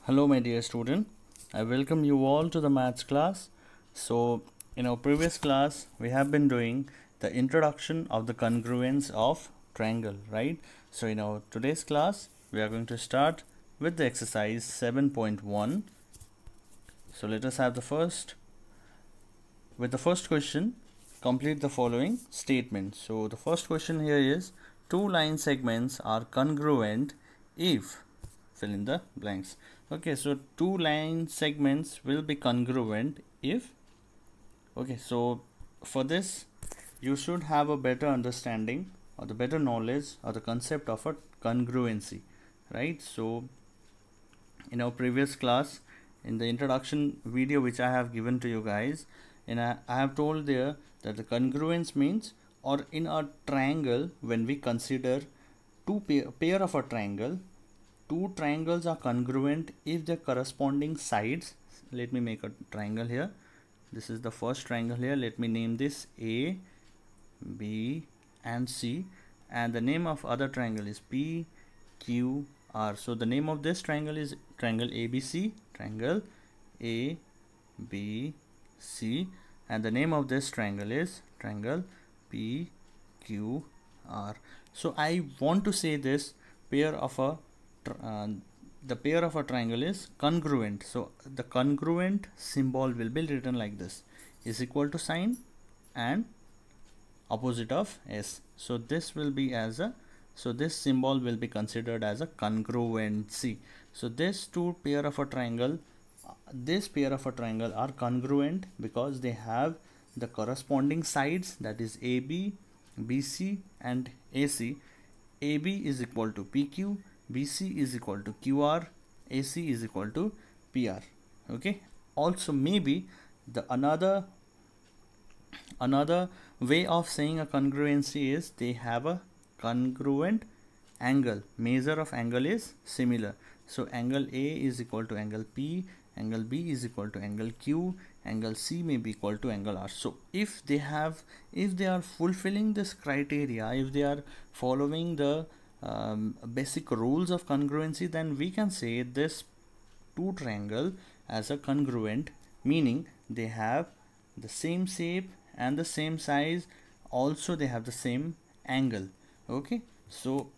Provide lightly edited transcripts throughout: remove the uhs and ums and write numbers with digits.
Hello my dear student, I welcome you all to the maths class. So in our previous class we have been doing the introduction of the congruence of triangle, right? So in our today's class we are going to start with the exercise 7.1. So let us have the first question. Complete the following statement. So the first question here is, two line segments are congruent if fill in the blanks. Okay, so two line segments will be congruent if, okay, so for this you should have a better understanding or the better knowledge or the concept of a congruency, right? So in our previous class, in the introduction video which I have given to you guys, and I have told there that the congruence means, or in a triangle, when we consider two pair of a triangle, two triangles are congruent if their corresponding sides, let me make a triangle here, this is the first triangle here, let me name this A, B and C, and the name of other triangle is P, Q, R. So the name of this triangle is triangle ABC, triangle ABC, and the name of this triangle is triangle PQR. So I want to say this pair of a the pair of a triangle is congruent. So the congruent symbol will be written like this, is equal to sign and opposite of S. So this will be as a, so this symbol will be considered as a congruency. So this two pair of a triangle, this pair of a triangle are congruent because they have the corresponding sides, that is AB, BC and AC. AB is equal to PQ, BC is equal to QR, AC is equal to PR. Okay, also maybe the another way of saying a congruency is they have a congruent angle, measure of angle is similar. So angle A is equal to angle P, angle B is equal to angle Q, angle C may be equal to angle R. So if they are fulfilling this criteria, if they are following the basic rules of congruency, then we can say this two triangle as a congruent, meaning they have the same shape and the same size, also they have the same angle. Okay, so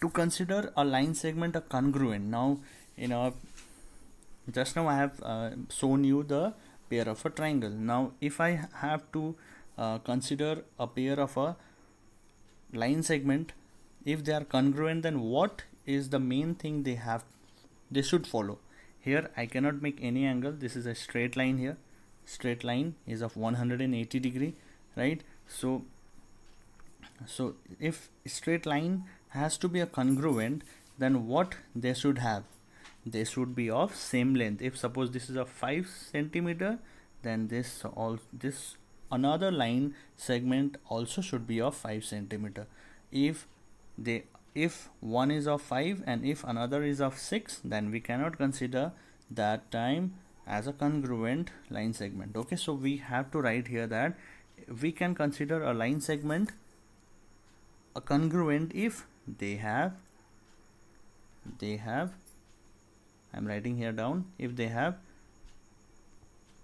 to consider a line segment a congruent, now in our just now I have shown you the pair of a triangle. Now if I have to consider a pair of a line segment, if they are congruent, then what is the main thing they should follow? Here I cannot make any angle, this is a straight line here, straight line is of 180 degree, right? So if straight line has to be a congruent, then what they should have? They should be of same length. If suppose this is a 5 centimeter, then this another line segment also should be of 5 centimeter. If one is of 5 and if another is of 6, then we cannot consider that time as a congruent line segment. Okay, so we have to write here that we can consider a line segment a congruent if they have I'm writing here down, if they have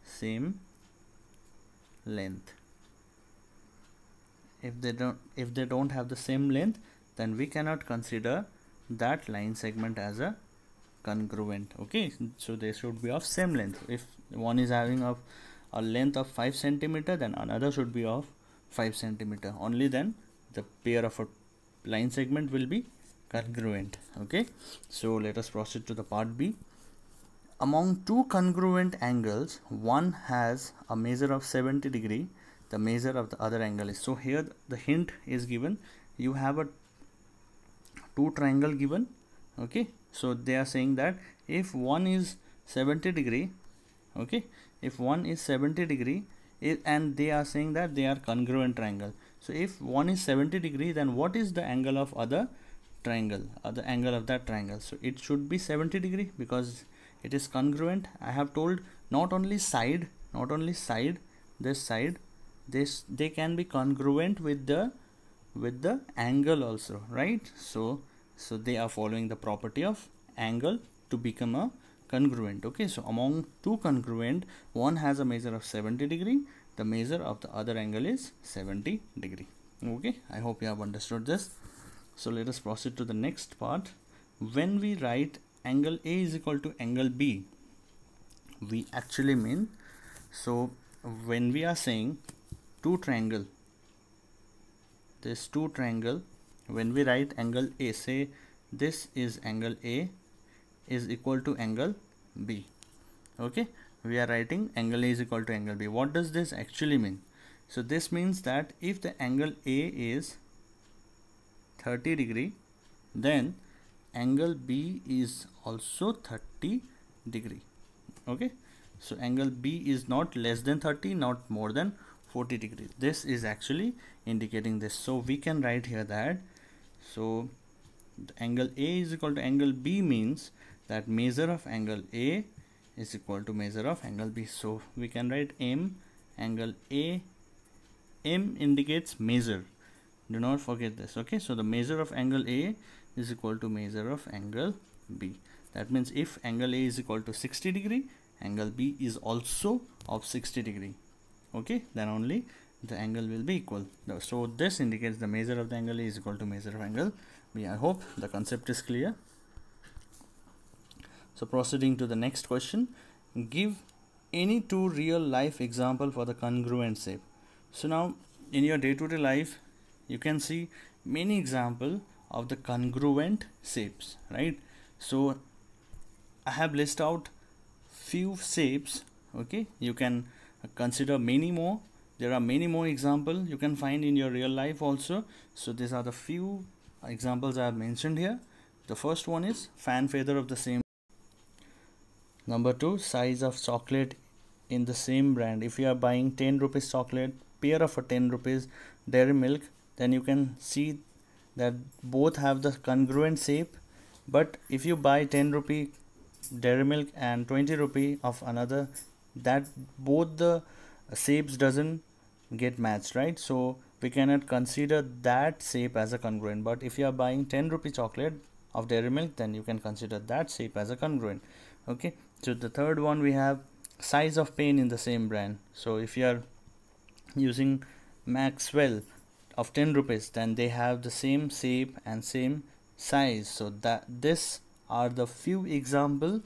same length. If they don't have the same length, then we cannot consider that line segment as a congruent. Okay, so they should be of same length. If one is having a length of 5 centimeter, then another should be of 5 centimeter. Only then the pair of a line segment will be congruent. Okay, so let us proceed to the part B. Among two congruent angles, one has a measure of 70 degree, the measure of the other angle is, so here the hint is given, you have a two triangle given. Okay, so they are saying that if one is 70 degree, okay, if one is 70 degree and they are saying that they are congruent triangle. So if one is 70 degree, then what is the angle of other triangle, other angle of that triangle? So it should be 70 degree because it is congruent. I have told not only side, this side, they can be congruent with the angle also, right? So they are following the property of angle to become a congruent. Okay, so among two congruent, one has a measure of 70 degree, the measure of the other angle is 70 degree. Okay, I hope you have understood this. So let us proceed to the next part. When we write angle A is equal to angle B, we actually mean, so when we are saying two triangle, this two triangle, when we write angle A, say this is angle A is equal to angle B. Okay, we are writing angle A is equal to angle B. What does this actually mean? So this means that if the angle A is 30 degree, then angle B is also 30 degree. Okay, so angle B is not less than 30, not more than 40 degrees. This is actually indicating this. So we can write here that, so the angle A is equal to angle B means that measure of angle A is equal to measure of angle B. So we can write M angle A. M indicates measure, do not forget this. Okay, so the measure of angle A is equal to measure of angle B. That means if angle A is equal to 60 degree, angle B is also of 60 degree. Okay, then only the angle will be equal. So this indicates the measure of the angle A is equal to measure of angle B. I hope the concept is clear. So proceeding to the next question, give any two real life example for the congruent shape. So now in your day-to-day life, you can see many examples of the congruent shapes, right? So I have listed out few shapes. Okay, you can consider many more. There are many more examples you can find in your real life also. So these are the few examples I have mentioned here. The first one is fan feather of the same. Number 2, size of chocolate in the same brand. If you are buying 10 rupees chocolate, pair of a 10 rupees Dairy Milk, then you can see that both have the congruent shape. But if you buy 10 rupee Dairy Milk and 20 rupee of another, that both the shapes doesn't get matched, right? So we cannot consider that shape as a congruent. But if you are buying 10 rupee chocolate of Dairy Milk, then you can consider that shape as a congruent. Okay, so the third one, we have size of pen in the same brand. So if you are using Maxwell of 10 rupees, then they have the same shape and same size. So that this are the few example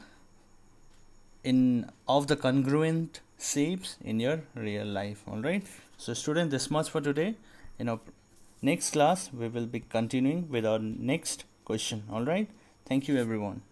of the congruent shapes in your real life. All right, so student, this much for today. In our next class we will be continuing with our next question. All right, thank you everyone.